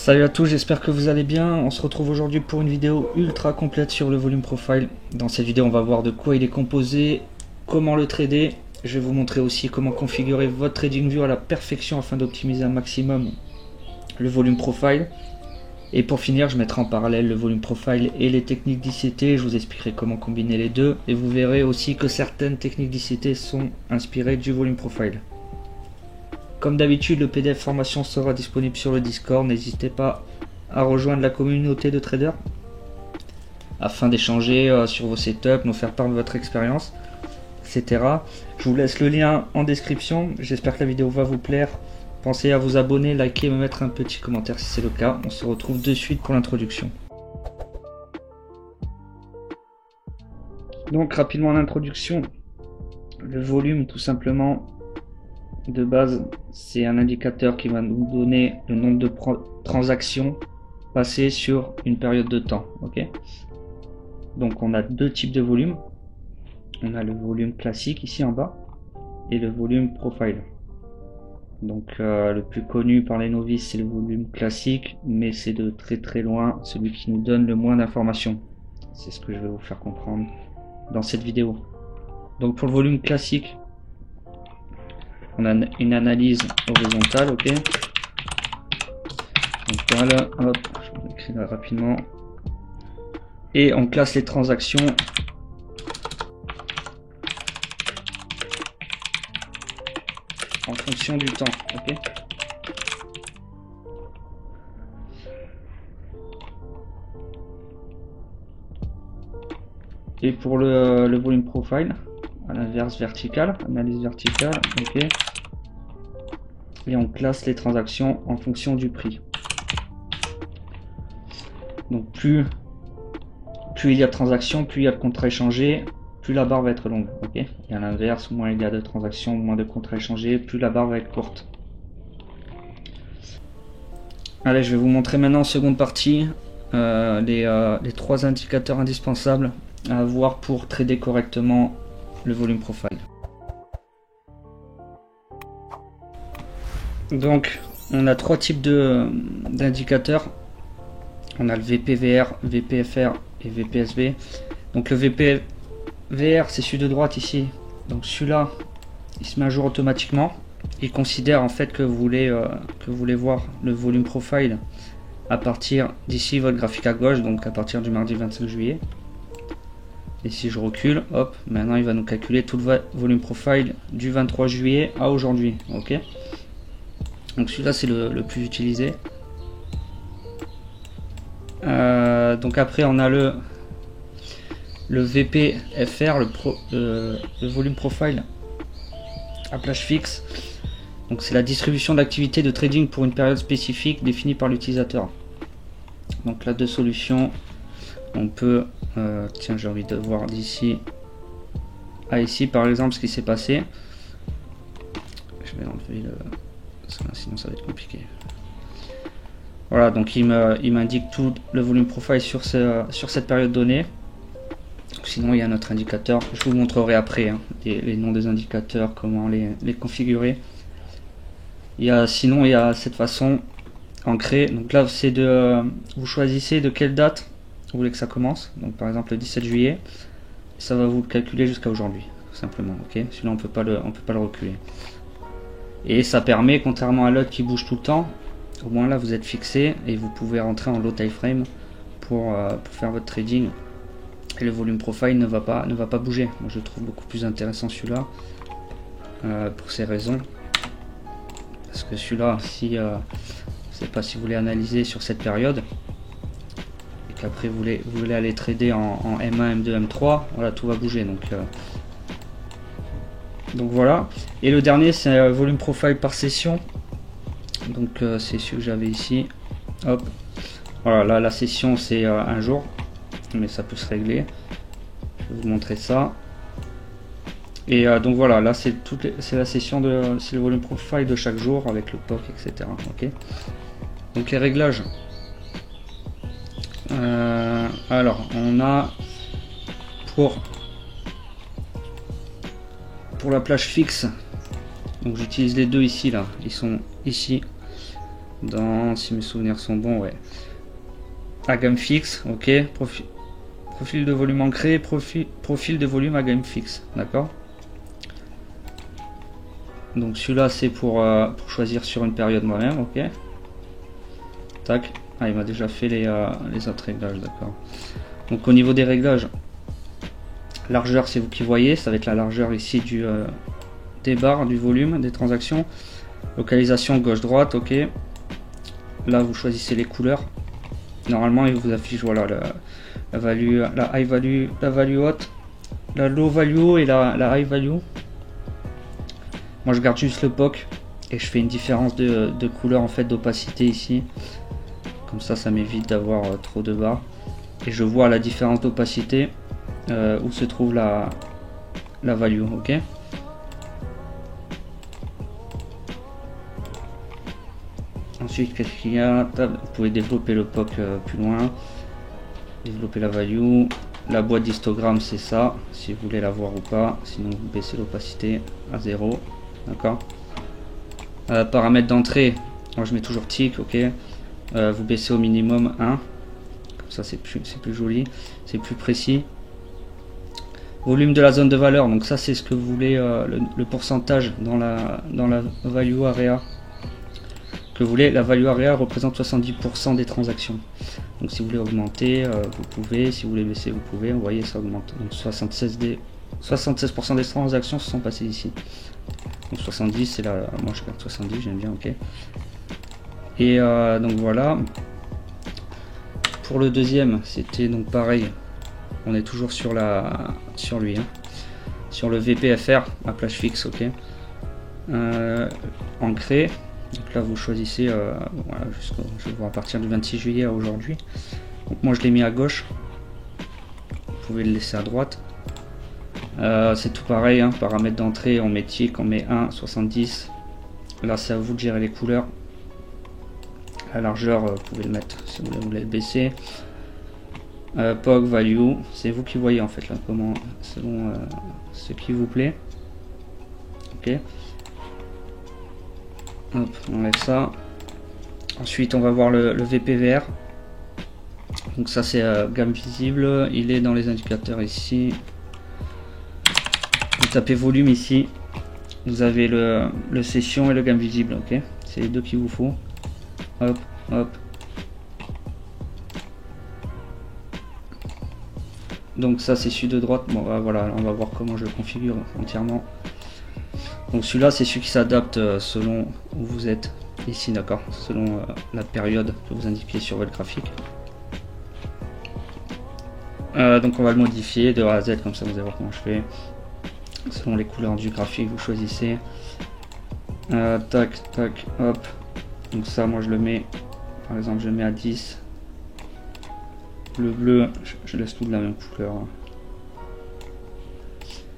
Salut à tous, j'espère que vous allez bien. On se retrouve aujourd'hui pour une vidéo ultra complète sur le volume profile. Dans cette vidéo, on va voir de quoi il est composé, comment le trader. Je vais vous montrer aussi comment configurer votre TradingView à la perfection afin d'optimiser un maximum le volume profile. Et pour finir, je mettrai en parallèle le volume profile et les techniques d'ICT. Je vous expliquerai comment combiner les deux. Et vous verrez aussi que certaines techniques d'ICT sont inspirées du volume profile. Comme d'habitude, le PDF formation sera disponible sur le Discord. N'hésitez pas à rejoindre la communauté de traders afin d'échanger sur vos setups, nous faire part de votre expérience, etc. Je vous laisse le lien en description. J'espère que la vidéo va vous plaire. Pensez à vous abonner, liker et me mettre un petit commentaire si c'est le cas. On se retrouve de suite pour l'introduction. Donc rapidement en introduction, le volume tout simplement. De base, c'est un indicateur qui va nous donner le nombre de transactions passées sur une période de temps. Ok. Donc on a deux types de volumes. On a le volume classique ici en bas et le volume profile. Donc le plus connu par les novices c'est le volume classique, mais c'est de très loin celui qui nous donne le moins d'informations. C'est ce que je vais vous faire comprendre dans cette vidéo. Donc pour le volume classique, on a une analyse horizontale, ok. Donc voilà, hop, je vais écrire là rapidement. Et on classe les transactions en fonction du temps, ok. Et pour le volume profile, à l'inverse vertical, analyse verticale, ok. Et on classe les transactions en fonction du prix. Donc plus il y a de transactions, plus il y a de contrats échangés, plus la barre va être longue, ok. Et à l'inverse, moins il y a de transactions, moins de contrats échangés, plus la barre va être courte. Allez, je vais vous montrer maintenant en seconde partie les trois indicateurs indispensables à avoir pour trader correctement le volume profile. Donc on a trois types d'indicateurs. On a le VPVR, VPFR et VPSV. Donc le VPVR c'est celui de droite ici. Donc celui-là il se met à jour automatiquement. Il considère en fait que vous voulez voir le volume profile à partir d'ici votre graphique à gauche, donc à partir du mardi 25 juillet. Et si je recule, hop, maintenant il va nous calculer tout le volume profile du 23 juillet à aujourd'hui, ok. Donc celui-là c'est le plus utilisé. Donc après on a le VPFR, le volume profile à plage fixe. Donc c'est la distribution d'activités de trading pour une période spécifique définie par l'utilisateur. Donc là deux solutions. On peut, tiens j'ai envie de voir d'ici à ici par exemple ce qui s'est passé. Je vais enlever sinon ça va être compliqué. Voilà, donc il m'indique tout le volume profile sur cette période donnée. Sinon il y a un autre indicateur, je vous montrerai après hein, les noms des indicateurs, comment les configurer. Sinon il y a cette façon ancrée. Donc là c'est vous choisissez de quelle date vous voulez que ça commence. Donc par exemple le 17 juillet, ça va vous le calculer jusqu'à aujourd'hui, tout simplement. Ok, celui-là on peut pas le reculer. Et ça permet, contrairement à l'autre qui bouge tout le temps, au moins là vous êtes fixé et vous pouvez rentrer en low time frame pour faire votre trading. Et le volume profile ne va pas bouger. Moi je trouve beaucoup plus intéressant celui-là pour ces raisons. Parce que celui-là, si je sais pas si vous voulez analyser sur cette période et qu'après vous voulez aller trader en M1, M2, M3, voilà, tout va bouger. Donc voilà. Et le dernier c'est volume profile par session. Donc c'est celui que j'avais ici. Hop. Voilà, là la session c'est un jour, mais ça peut se régler. Je vais vous montrer ça. Et donc voilà, là c'est la session c'est le volume profile de chaque jour avec le POC, etc. Ok. Donc les réglages. Alors on a pour la plage fixe. Donc j'utilise les deux ici là. Ils sont ici. si mes souvenirs sont bons, ouais. À gamme fixe, ok. Profil de volume ancré, profil de volume à gamme fixe, d'accord. Donc celui-là c'est pour choisir sur une période moi-même, ok. Tac. Ah, il m'a déjà fait les autres réglages, d'accord. Donc au niveau des réglages, largeur c'est vous qui voyez, ça va être la largeur ici des barres, du volume, des transactions. Localisation gauche-droite, ok. Là vous choisissez les couleurs. Normalement il vous affiche voilà la value, la high value, la value haute, la low value et la high value. Moi je garde juste le POC et je fais une différence de couleur en fait, d'opacité ici. Comme ça m'évite d'avoir trop de barres. Et je vois la différence d'opacité où se trouve la value, ok. Ensuite, qu'est-ce qu'il y a? Vous pouvez développer le POC plus loin, développer la value. La boîte d'histogramme, c'est ça, si vous voulez la voir ou pas. Sinon, vous baissez l'opacité à 0, d'accord. Paramètres d'entrée, moi je mets toujours tick, ok. Vous baissez au minimum 1, comme ça c'est plus joli, c'est plus précis. Volume de la zone de valeur, donc ça c'est ce que vous voulez, le pourcentage dans la value area que vous voulez. La value area représente 70% des transactions. Donc si vous voulez augmenter, vous pouvez. Si vous voulez baisser, vous pouvez. Vous voyez, ça augmente. Donc 76% des transactions se sont passées ici. Donc 70, c'est la. Moi je garde 70, j'aime bien, ok. Et donc voilà. Pour le deuxième, c'était donc pareil. On est toujours sur lui, hein. Sur le VPFR à plage fixe, ok. Ancré. Donc là vous choisissez, voilà, je vois à partir du 26 juillet à aujourd'hui. Donc moi je l'ai mis à gauche. Vous pouvez le laisser à droite. C'est tout pareil, hein, paramètres d'entrée, on met tick, on met 1, 70. Là c'est à vous de gérer les couleurs. La largeur, vous pouvez le mettre si vous voulez le baisser. POG value, c'est vous qui voyez en fait là, comment, selon ce qui vous plaît. Ok. Hop, on enlève ça. Ensuite on va voir le VPVR. Donc ça c'est gamme visible, il est dans les indicateurs ici. Vous tapez volume ici, vous avez le session et le gamme visible, ok. C'est les deux qu'il vous faut. Hop, hop. Donc ça c'est celui de droite. Bon voilà, on va voir comment je le configure entièrement. Donc celui-là c'est celui qui s'adapte selon où vous êtes ici, d'accord, selon la période que vous indiquez sur votre graphique. Donc on va le modifier de A à Z, comme ça vous allez voir comment je fais. Selon les couleurs du graphique, vous choisissez. Tac, tac, hop. Donc ça moi je le mets, par exemple je le mets à 10. Le bleu, je laisse tout de la même couleur.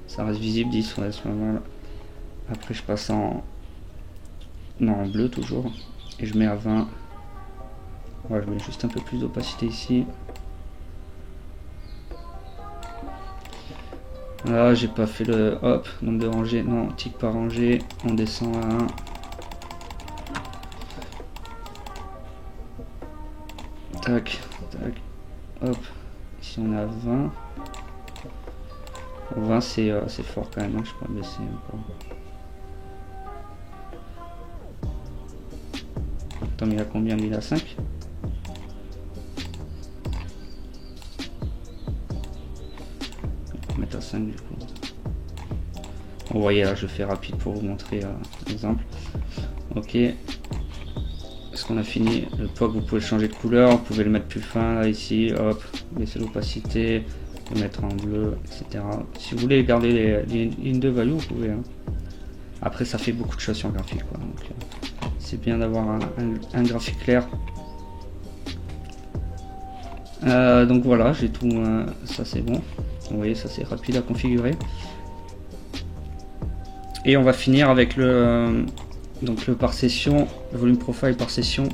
Ça reste visible, 10, ouais, c'est pas mal. Après je passe en bleu toujours. Et je mets à 20. Ouais, je mets juste un peu plus d'opacité ici. Là j'ai pas fait le hop, nombre de rangées, non, tick par rangée, on descend à 1. Tac, tac, hop, ici on est à 20. 20 c'est fort quand même, hein. Je peux baisser encore. Attends, mais il a combien? Il a 5. On va mettre à 5 du coup. Vous voyez là, je fais rapide pour vous montrer l'exemple. Ok. Est-ce qu'on a fini? Le POC, vous pouvez changer de couleur, vous pouvez le mettre plus fin là ici, hop, baisser l'opacité, le mettre en bleu, etc. Si vous voulez garder les lignes de value, vous pouvez, hein. Après ça fait beaucoup de choses sur le graphique, quoi. C'est bien d'avoir un graphique clair. Donc voilà, j'ai tout, ça c'est bon. Vous voyez, ça c'est rapide à configurer. Et on va finir avec donc le par session, le volume profile par session,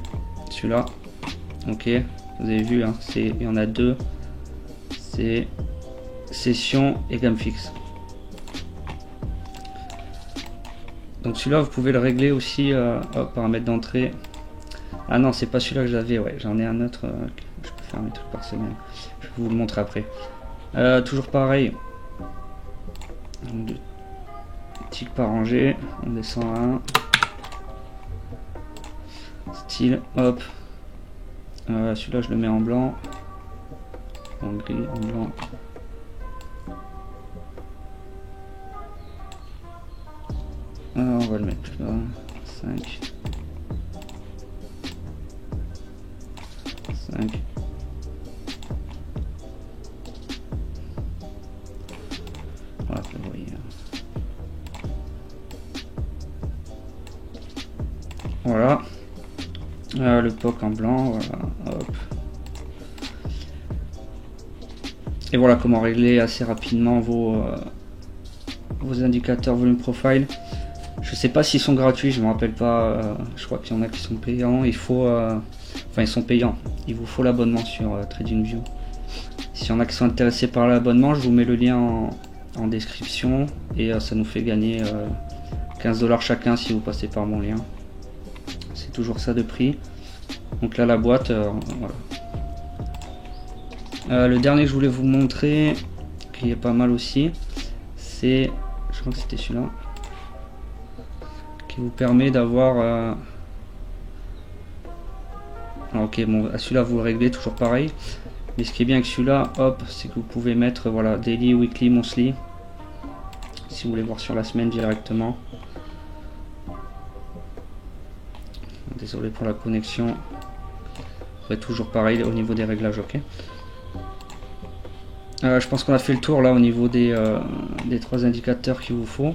celui-là. Ok, vous avez vu, hein, il y en a deux. C'est session et gamme fixe. Donc celui-là, vous pouvez le régler aussi, paramètres d'entrée. Ah non, c'est pas celui-là que j'avais, ouais, j'en ai un autre. Je peux faire mes trucs par semaine. Je vais vous le montrer après. Toujours pareil. Donc, deux ticks par rangée. On descend à 1. Style, hop. Celui-là, je le mets en blanc. En gris, en blanc. On va le mettre là. 5. 5. Voilà, vous voyez. Voilà. Le POC en blanc, voilà. Hop. Et voilà comment régler assez rapidement vos indicateurs volume profile. Je sais pas s'ils sont gratuits, je me rappelle pas. Je crois qu'il y en a qui sont payants. Il faut, enfin, ils sont payants. Il vous faut l'abonnement sur TradingView. S'il y en a qui sont intéressés par l'abonnement, je vous mets le lien en description et ça nous fait gagner 15 $ chacun si vous passez par mon lien. C'est toujours ça de prix. Donc là, la boîte, voilà. Le dernier que je voulais vous montrer, qui est pas mal aussi, c'est, je crois que c'était celui-là, qui vous permet d'avoir ok, bon, celui-là vous le réglez toujours pareil, mais ce qui est bien avec celui-là, hop, c'est que vous pouvez mettre, voilà, daily, weekly, monthly, si vous voulez voir sur la semaine directement. Désolé pour la connexion. Toujours pareil au niveau des réglages, ok. Je pense qu'on a fait le tour là au niveau des 3 indicateurs qu'il vous faut.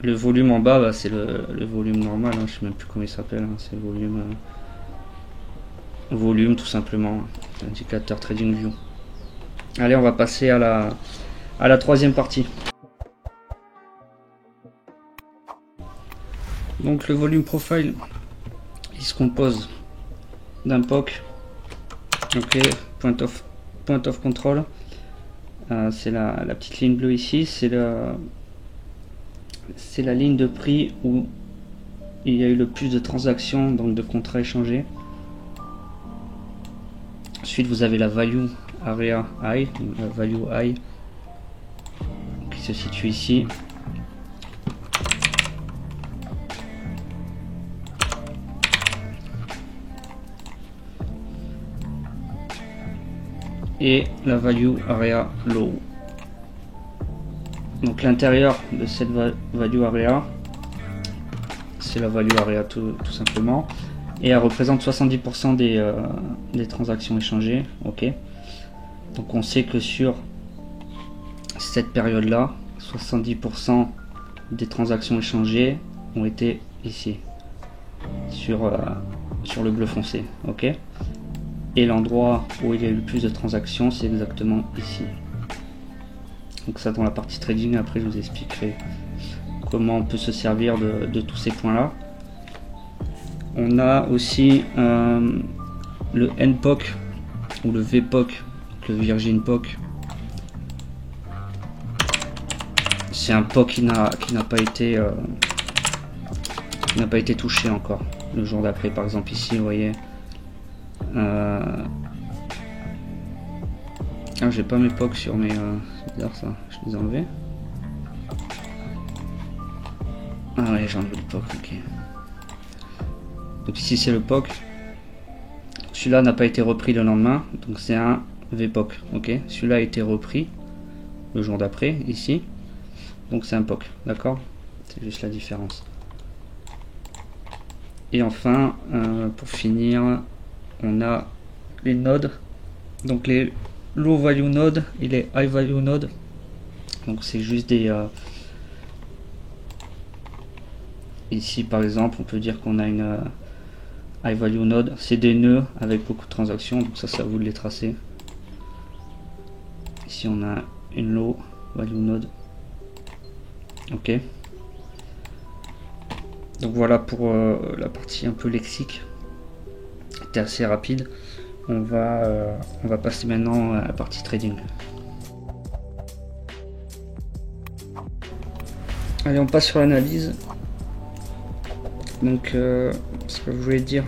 Le volume en bas, bah, c'est le volume normal, hein, je sais même plus comment il s'appelle, hein, c'est le volume tout simplement, indicateur TradingView. Allez, on va passer à la troisième partie. Donc le volume profile, il se compose d'un POC, ok, point of control, c'est la petite ligne bleue ici, c'est la ligne de prix où il y a eu le plus de transactions, donc de contrats échangés. Ensuite vous avez la value area high, la value high qui se situe ici. Et la value area low. Donc l'intérieur de cette value area, c'est la value area tout simplement, et elle représente 70% des transactions échangées, ok. Donc on sait que sur cette période là, 70% des transactions échangées ont été ici, sur le bleu foncé, ok. Et l'endroit où il y a eu le plus de transactions, c'est exactement ici. Donc ça dans la partie trading, après je vous expliquerai comment on peut se servir de tous ces points là. On a aussi le NPOC ou le VPOC, le Virgin POC. C'est un POC qui n'a pas été touché encore. Le jour d'après, par exemple ici, vous voyez. Ah, j'ai pas mes POC sur mes. C'est bizarre ça, je les ai enlevés. Ah ouais, j'ai enlevé le POC, ok. Donc ici c'est le POC. Celui-là n'a pas été repris le lendemain, donc c'est un VPOC, ok. Celui-là a été repris le jour d'après, ici. Donc c'est un POC, d'accord. C'est juste la différence. Et enfin, pour finir, on a les nodes. Donc les low value nodes et les high value nodes. Donc c'est juste des... ici par exemple, on peut dire qu'on a une high value node. C'est des nœuds avec beaucoup de transactions. Donc ça, c'est à vous de les tracer. Ici on a une low value node. Ok. Donc voilà pour la partie un peu lexique. C'était assez rapide. On va passer maintenant à la partie trading. Allez, on passe sur l'analyse. Donc ce que je voulais dire,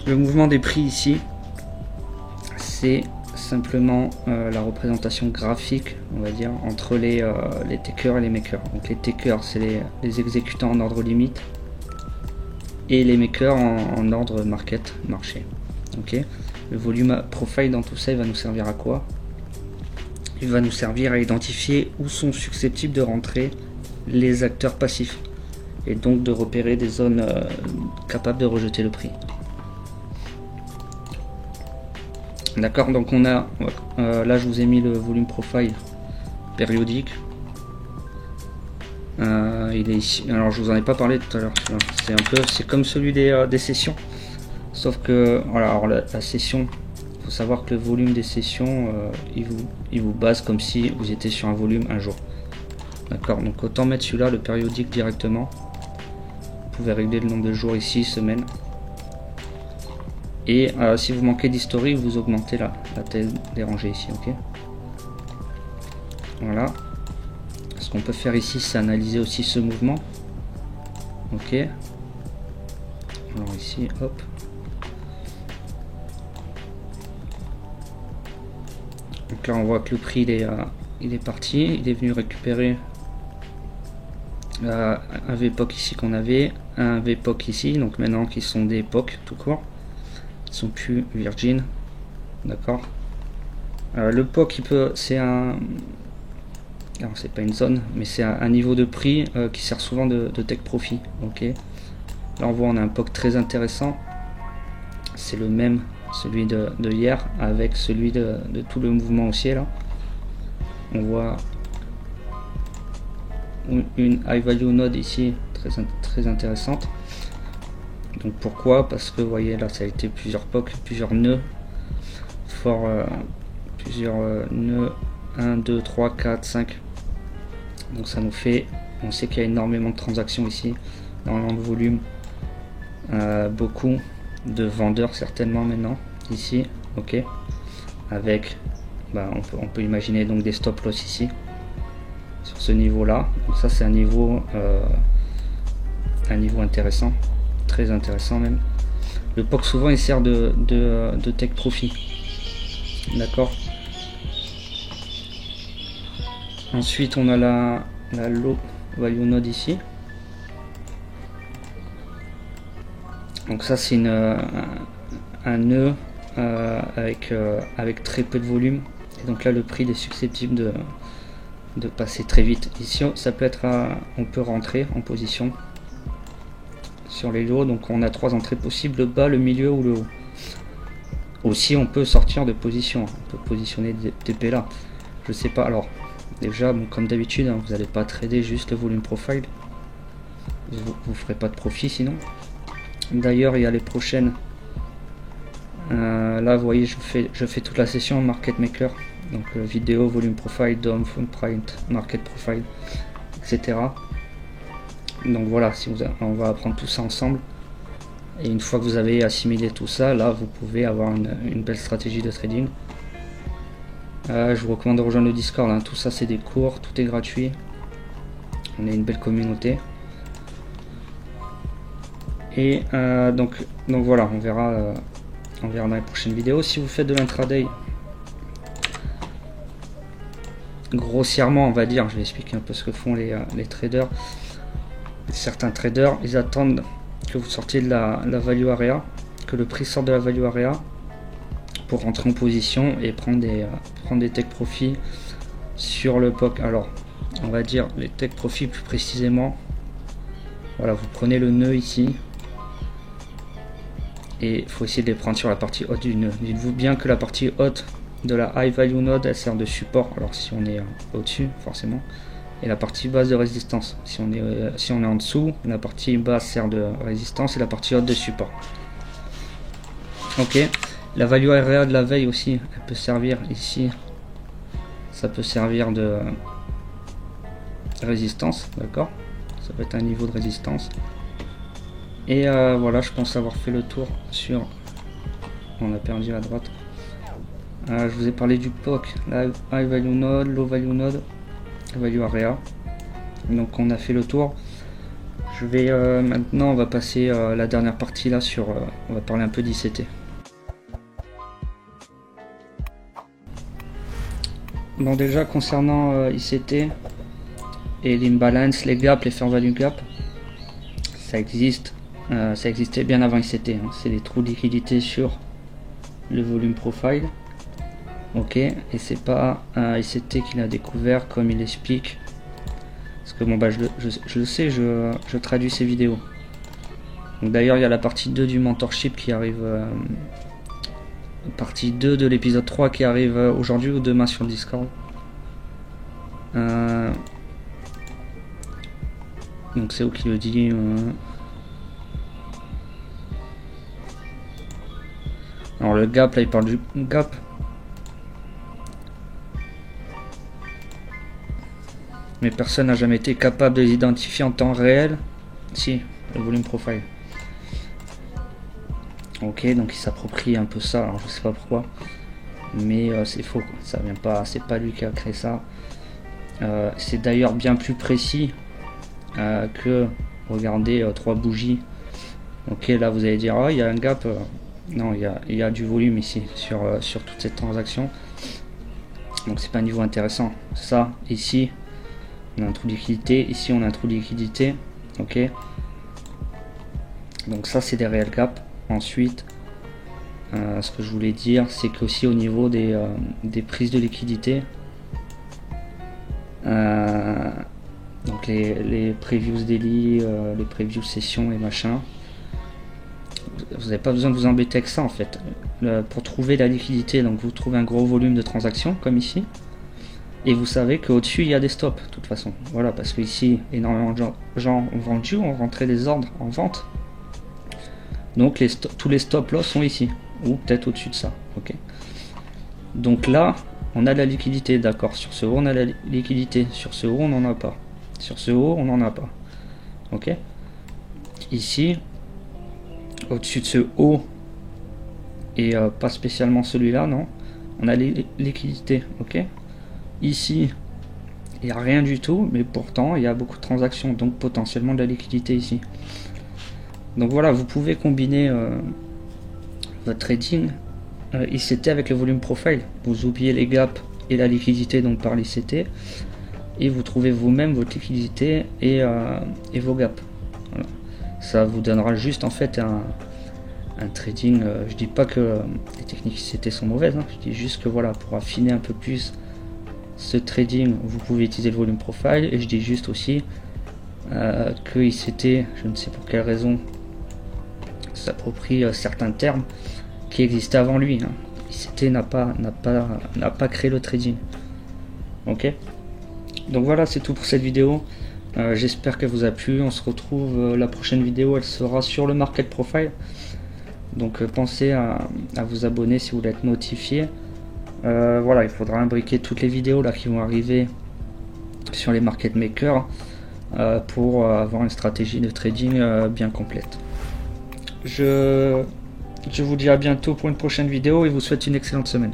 le mouvement des prix ici, c'est simplement la représentation graphique, on va dire, entre les takers et les makers. Donc les takers, c'est les exécutants en ordre limite, et les makers en ordre market, marché. Ok. Le volume profile dans tout ça, il va nous servir à quoi? Il va nous servir à identifier où sont susceptibles de rentrer les acteurs passifs, et donc de repérer des zones capables de rejeter le prix. D'accord, donc on a là je vous ai mis le volume profile périodique. Il est ici. Alors je vous en ai pas parlé tout à l'heure. C'est comme celui des sessions, sauf que voilà, alors la session, il faut savoir que le volume des sessions il vous base comme si vous étiez sur un volume un jour. D'accord, donc autant mettre celui-là, le périodique, directement. Vous pouvez régler le nombre de jours ici, semaine. Et si vous manquez d'historique, vous augmentez la taille des rangées ici, ok. Voilà. Ce qu'on peut faire ici, c'est analyser aussi ce mouvement. Ok. Alors ici, hop. Donc là, on voit que le prix il est parti. Il est venu récupérer un VPOC ici qu'on avait, un VPOC ici. Donc maintenant, qui sont des POC tout court. Ils sont plus Virgin. D'accord. Le POC, c'est un... Alors c'est pas une zone, mais c'est un niveau de prix qui sert souvent de take profit. Ok. Là on voit on a un POC très intéressant. C'est le même, celui de hier, avec celui de tout le mouvement haussier là. On voit une high value node ici très intéressante. Donc pourquoi? Parce que vous voyez là ça a été plusieurs POC, plusieurs nœuds plusieurs nœuds 1, 2, 3, 4, 5. Donc ça nous fait, on sait qu'il y a énormément de transactions ici, énormément de volume, beaucoup de vendeurs certainement maintenant ici, ok, avec, on peut imaginer donc des stop loss ici, sur ce niveau là. Donc ça c'est un niveau intéressant, très intéressant même. Le POC souvent il sert de take profit, d'accord. Ensuite on a la low value node ici. Donc ça c'est un nœud avec très peu de volume. Et donc là le prix est susceptible de passer très vite. Ici ça peut être on peut rentrer en position sur les lots. Donc on a 3 entrées possibles, le bas, le milieu ou le haut. Aussi on peut sortir de position. On peut positionner des TP là. Je sais pas. Alors déjà, bon, comme d'habitude, hein, vous n'allez pas trader juste le volume profile. Vous ferez pas de profit sinon. D'ailleurs, il y a les prochaines. Là, vous voyez, je fais toute la session market maker. Donc vidéo, volume profile, DOM, footprint, market profile, etc. Donc voilà, on va apprendre tout ça ensemble. Et une fois que vous avez assimilé tout ça, là, vous pouvez avoir une belle stratégie de trading. Je vous recommande de rejoindre le Discord, hein. Tout ça c'est des cours, tout est gratuit. On est une belle communauté. Et donc voilà, on verra dans les prochaines vidéos. Si vous faites de l'intraday, grossièrement on va dire, je vais expliquer un peu ce que font les traders. Certains traders, ils attendent que vous sortiez de la value area, que le prix sorte de la value area, pour rentrer en position et prendre des take profit sur le POC. Alors on va dire les take profit plus précisément. Voilà, vous prenez le nœud ici et il faut essayer de les prendre sur la partie haute du nœud. Dites-vous bien que la partie haute de la high value node elle sert de support, alors si on est au-dessus forcément, et la partie basse de résistance. Si on est en dessous, la partie basse sert de résistance et la partie haute de support. Ok. La value area de la veille aussi, elle peut servir ici. Ça peut servir de résistance, d'accord. Ça peut être un niveau de résistance. Et voilà, je pense avoir fait le tour sur... On a perdu à droite. Je vous ai parlé du POC, la high value node, low value node, value area. Donc on a fait le tour. Je vais maintenant, on va passer la dernière partie là sur, on va parler un peu d'ICT. Bon, déjà concernant ICT et l'imbalance, les gaps, les fair value gap, ça existe, ça existait bien avant ICT, hein. C'est des trous de liquidité sur le volume profile. Ok, et c'est pas ICT qui l'a découvert comme il explique. Parce que bon bah je le sais, je traduis ces vidéos. D'ailleurs il y a la partie 2 du mentorship qui arrive, partie 2 de l'épisode 3 qui arrive aujourd'hui ou demain sur le Discord. Donc c'est où qui le dit Alors le gap, là il parle du gap. Mais personne n'a jamais été capable de l'identifier en temps réel. Si, le volume profile. Ok, donc il s'approprie un peu ça, alors je sais pas pourquoi. Mais c'est faux, quoi. Ça vient pas, c'est pas lui qui a créé ça. C'est d'ailleurs bien plus précis que, regardez, 3 bougies. Ok, là vous allez dire, oh, il y a un gap. Non, il y a du volume ici sur toute cette transaction. Donc c'est pas un niveau intéressant. Ça, ici, on a un trou de liquidité. Ici, on a un trou de liquidité. Ok. Donc ça, c'est des réels gaps. Ensuite, ce que je voulais dire, c'est qu'aussi au niveau des prises de liquidité, donc les previews daily, les previews sessions et machin, vous n'avez pas besoin de vous embêter avec ça en fait. Pour trouver la liquidité, donc vous trouvez un gros volume de transactions comme ici, et vous savez qu'au-dessus il y a des stops de toute façon. Voilà, parce que ici énormément de gens ont vendu, ont rentré des ordres en vente. Donc tous les stop loss sont ici, ou peut-être au-dessus de ça. Ok. Donc là, on a la liquidité, d'accord. Sur ce haut, on a la liquidité. Sur ce haut, on n'en a pas. Sur ce haut, on n'en a pas. Ok. Ici, au-dessus de ce haut, et pas spécialement celui-là, non. On a les liquidités. Ok. Ici, il n'y a rien du tout, mais pourtant, il y a beaucoup de transactions, donc potentiellement de la liquidité ici. Donc voilà, vous pouvez combiner votre trading ICT avec le volume profile. Vous oubliez les gaps et la liquidité donc par l'ICT et vous trouvez vous-même votre liquidité et vos gaps. Voilà. Ça vous donnera juste en fait un trading. Je dis pas que les techniques ICT sont mauvaises, hein, je dis juste que voilà, pour affiner un peu plus ce trading, vous pouvez utiliser le volume profile, et je dis juste aussi que ICT, je ne sais pour quelle raison, s'approprie certains termes qui existaient avant lui. Hein. ICT n'a pas créé le trading. Ok. Donc voilà, c'est tout pour cette vidéo. J'espère qu'elle vous a plu. On se retrouve la prochaine vidéo, elle sera sur le market profile. Donc pensez à vous abonner si vous voulez être notifié. Voilà, il faudra imbriquer toutes les vidéos là qui vont arriver sur les market makers pour avoir une stratégie de trading bien complète. Je vous dis à bientôt pour une prochaine vidéo et vous souhaite une excellente semaine.